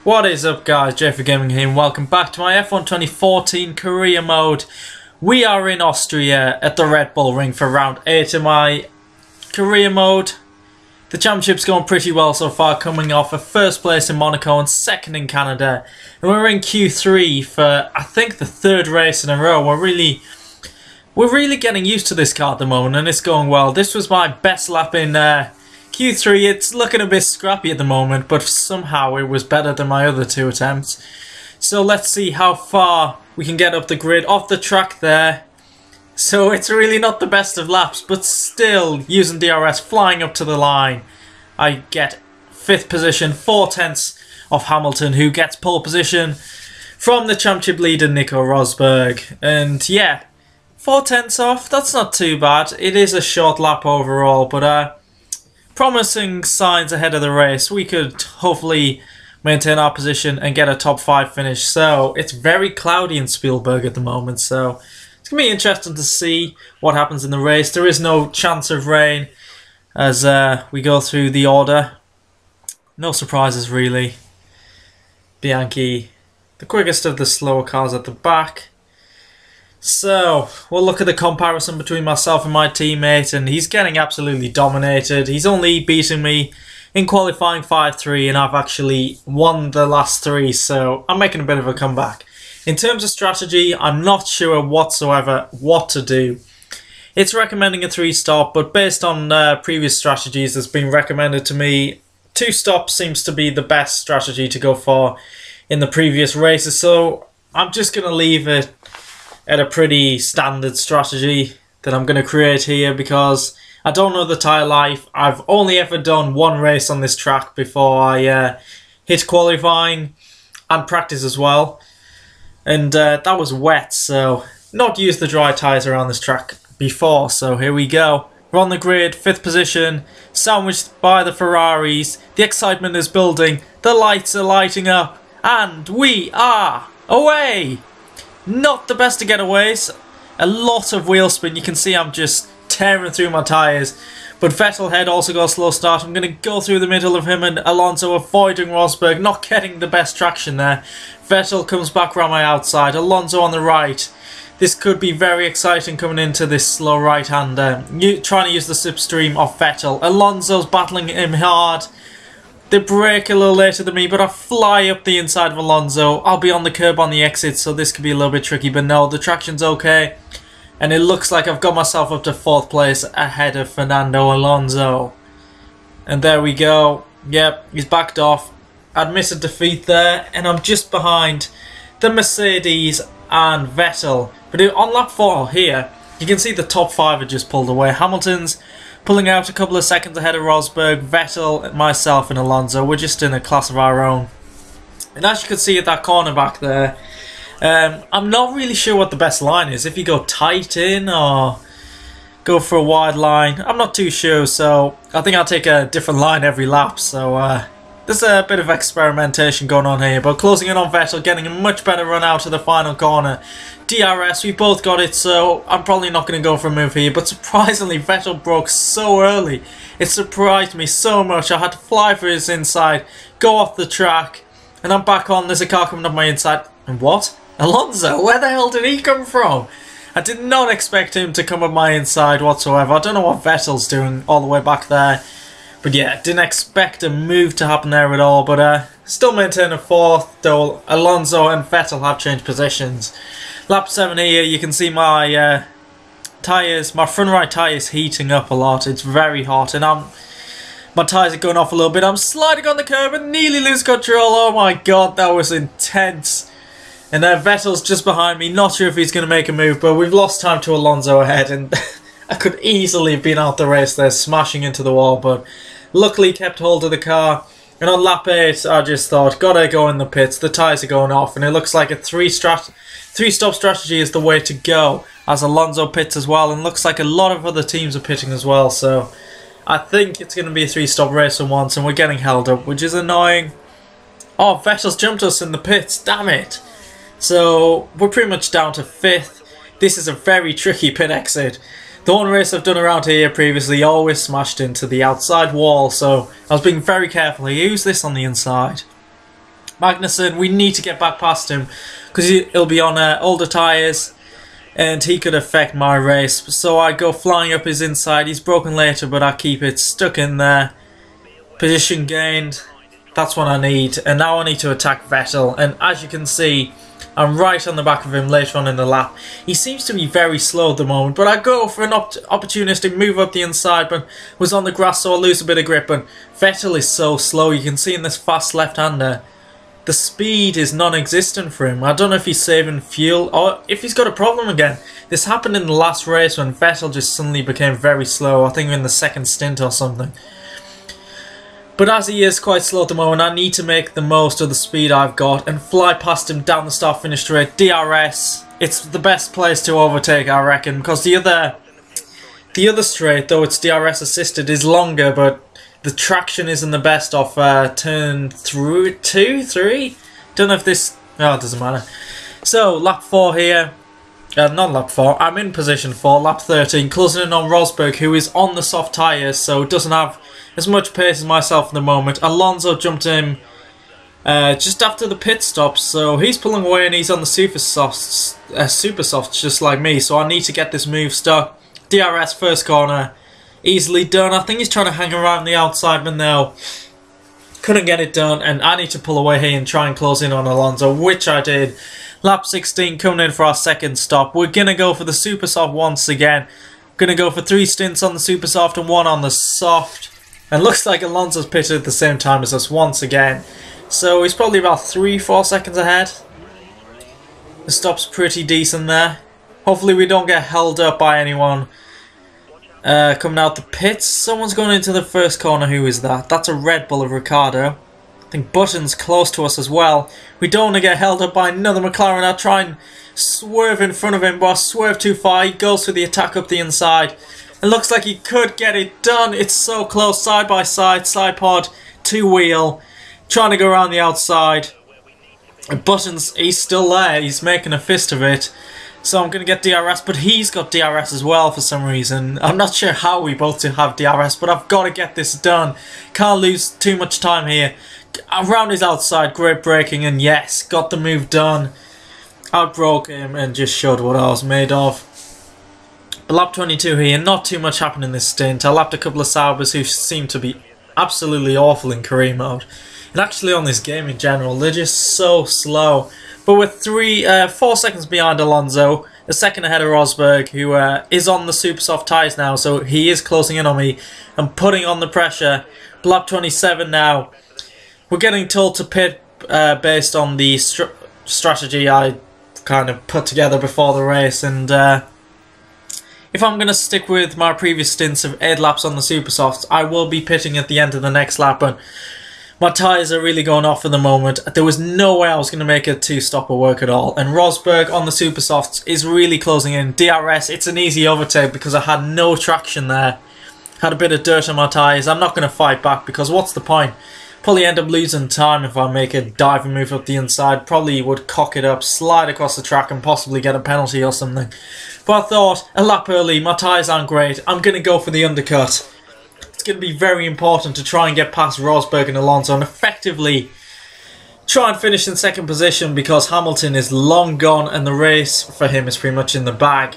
What is up, guys? JayFerGaming here and welcome back to my F1 2014 career mode. We are in Austria at the Red Bull Ring for round 8 of my career mode. The championship's going pretty well so far, coming off a first place in Monaco and second in Canada. And we're in Q3 for, I think, the third race in a row. We're really getting used to this car at the moment and it's going well. This was my best lap in Q3. It's looking a bit scrappy at the moment, but somehow it was better than my other two attempts. So let's see how far we can get up the grid, off the track there. So it's really not the best of laps, but still using DRS, flying up to the line. I get 5th position, 4 tenths off Hamilton, who gets pole position from the championship leader Nico Rosberg. And yeah, 4 tenths off, that's not too bad. It is a short lap overall, but promising signs ahead of the race. We could hopefully maintain our position and get a top 5 finish. So it's very cloudy in Spielberg at the moment, so it's going to be interesting to see what happens in the race. There is no chance of rain as we go through the order. No surprises really. Bianchi, the quickest of the slower cars at the back. So, we'll look at the comparison between myself and my teammate, and he's getting absolutely dominated. He's only beaten me in qualifying 5-3, and I've actually won the last 3, so I'm making a bit of a comeback. In terms of strategy, I'm not sure whatsoever what to do. It's recommending a 3-stop, but based on previous strategies that's been recommended to me, 2 stops seems to be the best strategy to go for in the previous races, so I'm just going to leave it at a pretty standard strategy that I'm going to create here because I don't know the tyre life. I've only ever done 1 race on this track before I hit qualifying and practice as well. And that was wet, so not used the dry tyres around this track before. So here we go. We're on the grid, 5th position, sandwiched by the Ferraris. The excitement is building, the lights are lighting up, and we are away! Not the best of getaways, a lot of wheel spin. You can see I'm just tearing through my tyres. But Vettel had also got a slow start. I'm going to go through the middle of him and Alonso, avoiding Rosberg, not getting the best traction there. Vettel comes back around my outside, Alonso on the right. This could be very exciting coming into this slow right-hander. Trying to use the slipstream off Vettel. Alonso's battling him hard. They brake a little later than me, but I fly up the inside of Alonso. I'll be on the curb on the exit, so this could be a little bit tricky, but no, the traction's okay. And it looks like I've got myself up to 4th place ahead of Fernando Alonso. And there we go. Yep, he's backed off. Admitted defeat there, and I'm just behind the Mercedes and Vettel. But on lap 4 here, you can see the top 5 are just pulled away. Hamilton's pulling out a couple of seconds ahead of Rosberg, Vettel, myself and Alonso. We're just in a class of our own. And as you can see at that corner back there, I'm not really sure what the best line is. If you go tight in or go for a wide line, I'm not too sure. So I think I'll take a different line every lap. So there's a bit of experimentation going on here. But closing in on Vettel, getting a much better run out of the final corner. DRS, we both got it, so I'm probably not going to go for a move here. But surprisingly, Vettel broke so early. It surprised me so much. I had to fly for his inside, go off the track, and I'm back on. There's a car coming up my inside. And what? Alonso? Where the hell did he come from? I did not expect him to come up my inside whatsoever. I don't know what Vettel's doing all the way back there. But yeah, didn't expect a move to happen there at all. But still maintain a 4th, though Alonso and Vettel have changed positions. Lap 7 here, you can see my tyres, my front right tyre is heating up a lot. It's very hot and my tyres are going off a little bit. I'm sliding on the curb and nearly lose control. Oh my god, that was intense. And Vettel's just behind me, not sure if he's going to make a move, but we've lost time to Alonso ahead and I could easily have been out the race there, smashing into the wall, but luckily kept hold of the car. And on lap 8, I just thought, gotta go in the pits, the tyres are going off, and it looks like a 3-stop strategy is the way to go, as Alonso pits as well, and looks like a lot of other teams are pitting as well, so I think it's going to be a 3-stop race for once, and we're getting held up, which is annoying. Oh, Vettel's jumped us in the pits, damn it. So, we're pretty much down to 5th. This is a very tricky pit exit. The one race I've done around here previously always smashed into the outside wall, so I was being very careful. I use this on the inside. Magnussen, we need to get back past him because he'll be on older tyres and he could affect my race. So I go flying up his inside. He's broken later, but I keep it stuck in there. Position gained. That's what I need. And now I need to attack Vettel. And as you can see, I'm right on the back of him later on in the lap. He seems to be very slow at the moment, but I go for an opportunistic move up the inside, but was on the grass, so I lose a bit of grip. And Vettel is so slow. You can see in this fast left-hander, the speed is non-existent for him. I don't know if he's saving fuel or if he's got a problem again. This happened in the last race when Vettel just suddenly became very slow. I think in the second stint or something. But as he is quite slow at the moment, I need to make the most of the speed I've got and fly past him down the start-finish straight. DRS, it's the best place to overtake, I reckon, because the other straight, though it's DRS assisted, is longer, but the traction isn't the best off turn 2, 3? Don't know if this... Oh, it doesn't matter. So, lap 4 here. Not lap 4, I'm in position 4, lap 13, closing in on Rosberg, who is on the soft tyres, so doesn't have as much pace as myself at the moment. Alonso jumped in just after the pit stop, so he's pulling away and he's on the super softs just like me, so I need to get this move stuck. DRS first corner, easily done. I think he's trying to hang around the outside, but no, couldn't get it done, and I need to pull away here and try and close in on Alonso, which I did. Lap 16 coming in for our second stop. We're going to go for the super soft once again. Going to go for 3 stints on the super soft and 1 on the soft. And looks like Alonso's pitted at the same time as us once again. So he's probably about 3-4 seconds ahead. The stop's pretty decent there. Hopefully we don't get held up by anyone coming out the pits. Someone's going into the first corner. Who is that? That's a Red Bull of Ricardo. I think Button's close to us as well. We don't want to get held up by another McLaren. I'll try and swerve in front of him, but I swerve too far. He goes for the attack up the inside. It looks like he could get it done. It's so close, side by side, side pod, 2-wheel. Trying to go around the outside. Button's, he's still there. He's making a fist of it. So I'm going to get DRS, but he's got DRS as well for some reason. I'm not sure how we both have DRS, but I've got to get this done. Can't lose too much time here. Around his outside, great braking, and yes, got the move done. Outbroke him and just showed what I was made of. But lap 22 here, not too much happened in this stint. I lapped a couple of Saubers who seem to be absolutely awful in career mode. And actually on this game in general, they're just so slow. But we're 4 seconds behind Alonso, a second ahead of Rosberg, who is on the super soft tyres now, so he is closing in on me and putting on the pressure. But lap 27 now. We're getting told to pit based on the strategy I kind of put together before the race, and if I'm going to stick with my previous stints of 8 laps on the super softs, I will be pitting at the end of the next lap, and my tyres are really going off at the moment. There was no way I was going to make a 2-stopper work at all, and Rosberg on the super softs is really closing in. DRS, it's an easy overtake because I had no traction there. Had a bit of dirt on my tyres. I'm not going to fight back because what's the point? Probably end up losing time if I make a diving move up the inside. Probably would cock it up, slide across the track and possibly get a penalty or something. But I thought, a lap early, my tyres aren't great. I'm going to go for the undercut. It's going to be very important to try and get past Rosberg and Alonso and effectively try and finish in second position because Hamilton is long gone and the race for him is pretty much in the bag.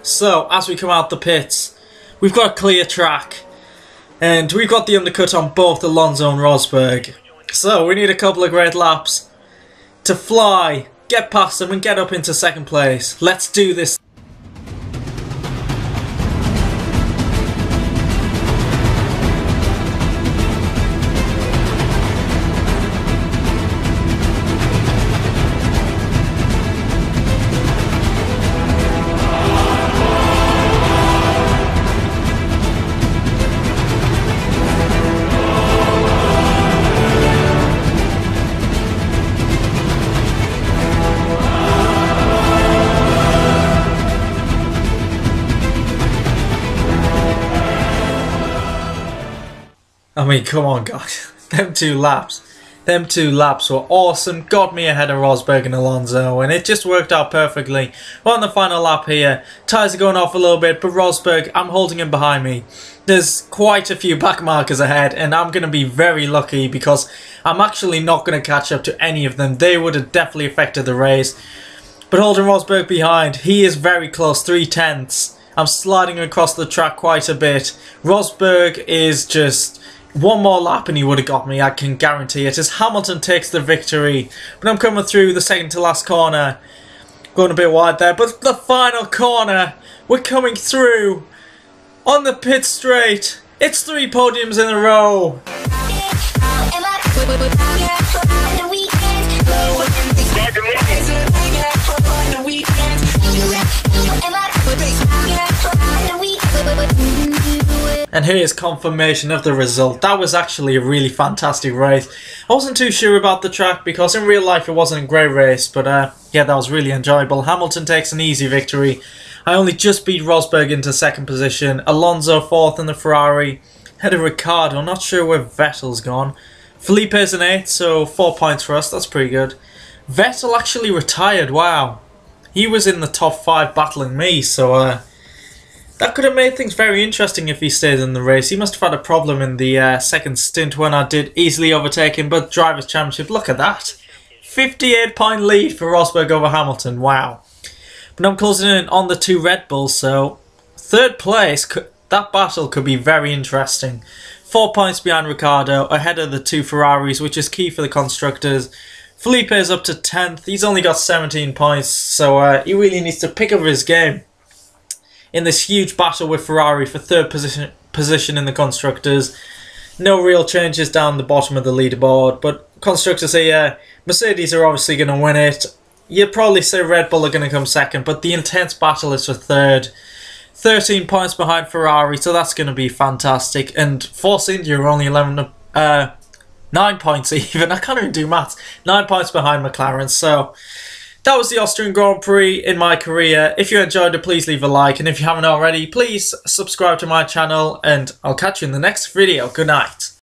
So, as we come out the pits, we've got a clear track. And we've got the undercut on both Alonso and Rosberg. So we need a couple of great laps to fly, get past them and get up into second place. Let's do this. I mean, come on, guys. Them 2 laps. Them 2 laps were awesome, got me ahead of Rosberg and Alonso, and it just worked out perfectly. We're on the final lap here, tyres are going off a little bit, but Rosberg, I'm holding him behind me. There's quite a few back markers ahead, and I'm going to be very lucky because I'm actually not going to catch up to any of them. They would have definitely affected the race. But holding Rosberg behind, he is very close, 3/10. I'm sliding across the track quite a bit. Rosberg is just one more lap and he would have got me, I can guarantee it. As Hamilton takes the victory. But I'm coming through the second to last corner. Going a bit wide there, but the final corner, we're coming through on the pit straight. It's 3 podiums in a row. And here's confirmation of the result. That was actually a really fantastic race. I wasn't too sure about the track because in real life it wasn't a great race, but yeah, that was really enjoyable. Hamilton takes an easy victory. I only just beat Rosberg into second position. Alonso 4th in the Ferrari. Ahead of Ricciardo, not sure where Vettel's gone. Felipe's in 8th, so 4 points for us, that's pretty good. Vettel actually retired, wow. He was in the top 5 battling me, so that could have made things very interesting if he stayed in the race. He must have had a problem in the second stint when I did easily overtake him, but Drivers' Championship, look at that. 58-point lead for Rosberg over Hamilton, wow. But I'm closing in on the 2 Red Bulls, so 3rd place, that battle could be very interesting. 4 points behind Ricciardo, ahead of the 2 Ferraris, which is key for the constructors. Felipe is up to 10th, he's only got 17 points, so he really needs to pick up his game in this huge battle with Ferrari for 3rd position in the constructors. No real changes down the bottom of the leaderboard, but constructors say Mercedes are obviously going to win it. You'd probably say Red Bull are going to come 2nd, but the intense battle is for 3rd. 13 points behind Ferrari, so that's going to be fantastic. And Force India are only 9 points even. I can't even do maths. 9 points behind McLaren, so that was the Austrian Grand Prix in my career. If you enjoyed it, please leave a like. And if you haven't already, please subscribe to my channel. And I'll catch you in the next video. Good night.